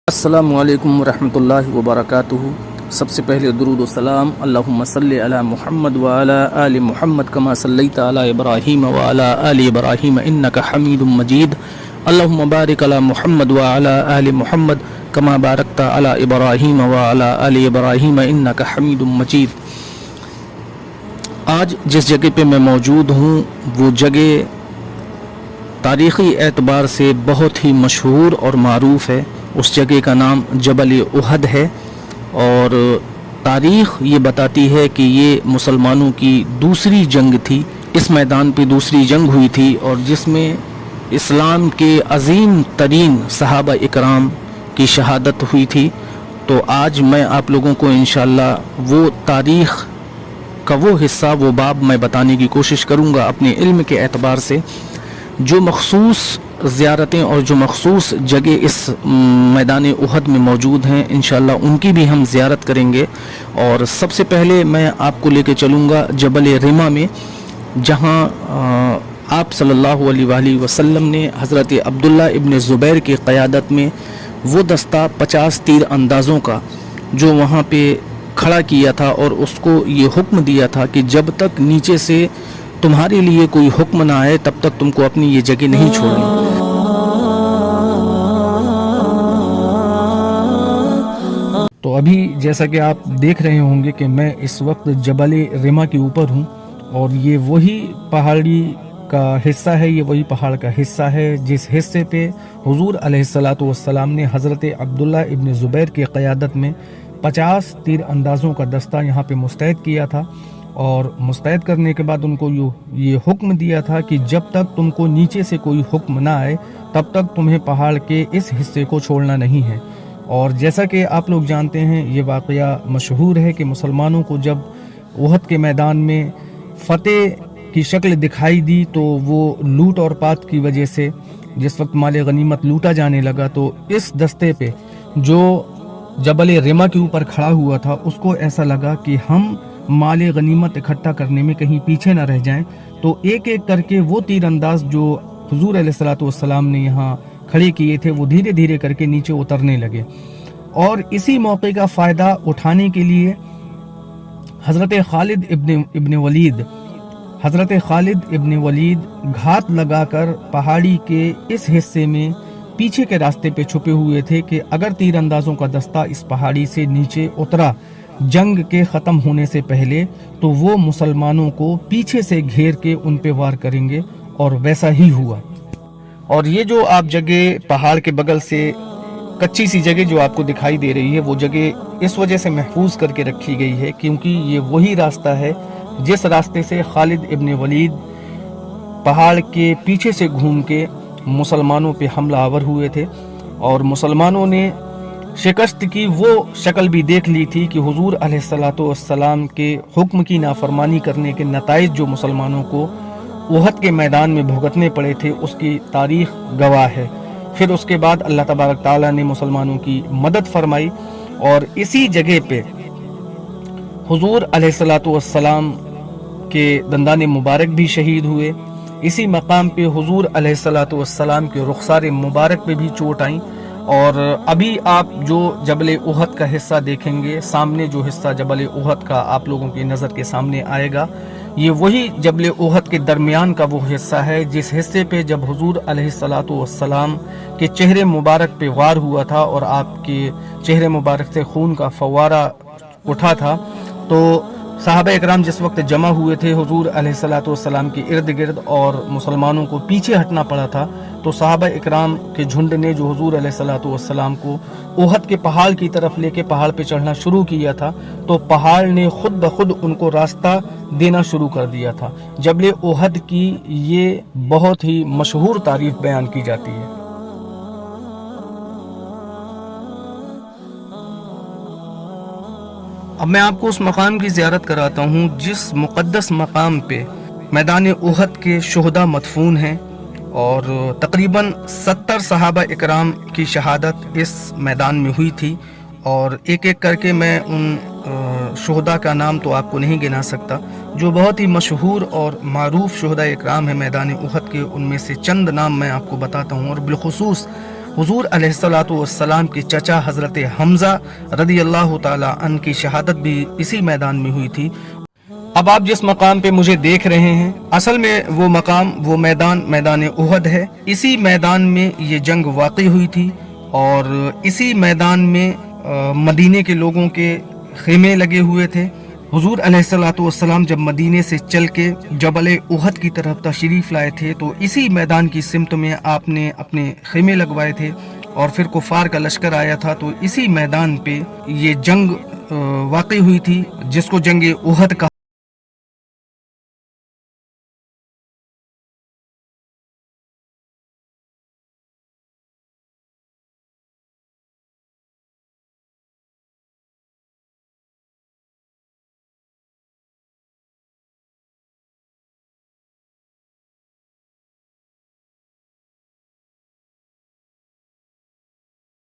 السلام علیکم ورحمۃ اللہ وبرکاتہ۔ سب سے پہلے درود و سلام اللہم صلی علی محمد وعلی آل محمد کما صلیت علی ابراہیم وعلی آل ابراہیم انک حمید مجید۔ اللہم بارک علی محمد وعلی آل محمد کما بارکت علی ابراہیم وعلی آل ابراہیم انک حمید مجید۔ آج جس جگہ پہ میں موجود ہوں وہ جگہ تاریخی اعتبار سے بہت ہی مشہور اور معروف ہے۔ اس جگہ کا نام جبل احد ہے، اور تاریخ یہ بتاتی ہے کہ یہ مسلمانوں کی دوسری جنگ تھی۔ اس میدان پہ دوسری جنگ ہوئی تھی، اور جس میں اسلام کے عظیم ترین صحابہ اکرام کی شہادت ہوئی تھی۔ تو آج میں آپ لوگوں کو انشاءاللہ وہ تاریخ کا وہ حصہ، وہ باب میں بتانے کی کوشش کروں گا اپنے علم کے اعتبار سے۔ جو مخصوص زیارتیں اور جو مخصوص جگہ اس میدان احد میں موجود ہیں انشاءاللہ ان کی بھی ہم زیارت کریں گے۔ اور سب سے پہلے میں آپ کو لے کے چلوں گا جبل رما میں، جہاں آپ صلی اللہ علیہ وآلہ وسلم نے حضرت عبداللہ ابن زبیر کی قیادت میں وہ دستہ 50 تیر اندازوں کا جو وہاں پہ کھڑا کیا تھا، اور اس کو یہ حکم دیا تھا کہ جب تک نیچے سے تمہارے لیے کوئی حکم نہ آئے تب تک تم کو اپنی یہ جگہ نہیں چھوڑنی۔ تو ابھی جیسا کہ آپ دیکھ رہے ہوں گے کہ میں اس وقت جبل رما کے اوپر ہوں، اور یہ وہی پہاڑی کا حصہ ہے، یہ وہی پہاڑ کا حصہ ہے جس حصے پہ حضور علیہ الصلوۃ والسلام نے حضرت عبداللہ ابن زبیر کی قیادت میں 50 تیر اندازوں کا دستہ یہاں پہ مستعد کیا تھا، اور مستعد کرنے کے بعد ان کو یہ حکم دیا تھا کہ جب تک تم کو نیچے سے کوئی حکم نہ آئے تب تک تمہیں پہاڑ کے اس حصے کو چھوڑنا نہیں ہے۔ اور جیسا کہ آپ لوگ جانتے ہیں یہ واقعہ مشہور ہے کہ مسلمانوں کو جب احد کے میدان میں فتح کی شکل دکھائی دی تو وہ لوٹ اور پات کی وجہ سے جس وقت مال غنیمت لوٹا جانے لگا، تو اس دستے پہ جو جبل رما کے اوپر کھڑا ہوا تھا اس کو ایسا لگا کہ ہم مال غنیمت اکٹھا کرنے میں کہیں پیچھے نہ رہ جائیں، تو ایک ایک کر کے وہ تیر انداز جو حضور علیہ الصلوۃ والسلام نے یہاں کھڑے کیے تھے وہ دھیرے دھیرے کر کے نیچے اترنے لگے۔ اور اسی موقع کا فائدہ اٹھانے کے لیے حضرت خالد ابن ولید گھات لگا کر پہاڑی کے اس حصے میں پیچھے کے راستے پہ چھپے ہوئے تھے کہ اگر تیر اندازوں کا دستہ اس پہاڑی سے نیچے اترا جنگ کے ختم ہونے سے پہلے تو وہ مسلمانوں کو پیچھے سے گھیر کے ان پہ وار کریں گے، اور ویسا ہی ہوا۔ اور یہ جو آپ جگہ پہاڑ کے بغل سے کچی سی جگہ جو آپ کو دکھائی دے رہی ہے، وہ جگہ اس وجہ سے محفوظ کر کے رکھی گئی ہے کیونکہ یہ وہی راستہ ہے جس راستے سے خالد ابن ولید پہاڑ کے پیچھے سے گھوم کے مسلمانوں پہ حملہ آور ہوئے تھے، اور مسلمانوں نے شکست کی وہ شکل بھی دیکھ لی تھی کہ حضور علیہ الصلوۃ والسلام کے حکم کی نافرمانی کرنے کے نتائج جو مسلمانوں کو احد کے میدان میں بھگتنے پڑے تھے اس کی تاریخ گواہ ہے۔ پھر اس کے بعد اللہ تبارک تعالیٰ نے مسلمانوں کی مدد فرمائی، اور اسی جگہ پہ حضور علیہ الصلوۃ والسلام کے دندان مبارک بھی شہید ہوئے۔ اسی مقام پہ حضور علیہ الصلوۃ والسلام کے رخسار مبارک پہ بھی چوٹ آئیں، اور ابھی آپ جو جبل احد کا حصہ دیکھیں گے، سامنے جو حصہ جبل احد کا آپ لوگوں کی نظر کے سامنے آئے گا، یہ وہی جبل احد کے درمیان کا وہ حصہ ہے جس حصے پہ جب حضور علیہ الصلوۃ والسلام کے چہرے مبارک پہ وار ہوا تھا اور آپ کے چہرے مبارک سے خون کا فوارہ اٹھا تھا، تو صحابہ اکرام جس وقت جمع ہوئے تھے حضور علیہ الصلوۃ والسلام کے ارد گرد اور مسلمانوں کو پیچھے ہٹنا پڑا تھا، تو صحابہ اکرام کے جھنڈ نے جو حضور علیہ الصلوۃ والسلام کو احد کے پہاڑ کی طرف لے کے پہاڑ پہ چڑھنا شروع کیا تھا، تو پہاڑ نے خود بخود ان کو راستہ دینا شروع کر دیا تھا۔ جبل احد کی یہ بہت ہی مشہور تعریف بیان کی جاتی ہے۔ اب میں آپ کو اس مقام کی زیارت کراتا ہوں جس مقدس مقام پہ میدان احد کے شہداء مدفون ہیں، اور تقریباً 70 صحابہ اکرام کی شہادت اس میدان میں ہوئی تھی، اور ایک ایک کر کے میں ان شہداء کا نام تو آپ کو نہیں گنا سکتا، جو بہت ہی مشہور اور معروف شہداء اکرام ہیں میدان احد کے، ان میں سے چند نام میں آپ کو بتاتا ہوں۔ اور بالخصوص حضور علیہ الصلوۃ والسلام کے چچا حضرت حمزہ رضی اللہ تعالی عنہ کی شہادت بھی اسی میدان میں ہوئی تھی۔ اب آپ جس مقام پہ مجھے دیکھ رہے ہیں، اصل میں وہ مقام، وہ میدان احد ہے۔ اسی میدان میں یہ جنگ واقع ہوئی تھی، اور اسی میدان میں مدینے کے لوگوں کے خیمے لگے ہوئے تھے۔ حضور علیہ الصلوۃ والسلام جب مدینے سے چل کے جبل احد کی طرف تشریف لائے تھے تو اسی میدان کی سمت میں آپ نے اپنے خیمے لگوائے تھے، اور پھر کفار کا لشکر آیا تھا تو اسی میدان پہ یہ جنگ واقع ہوئی تھی، جس کو جنگ احد کہا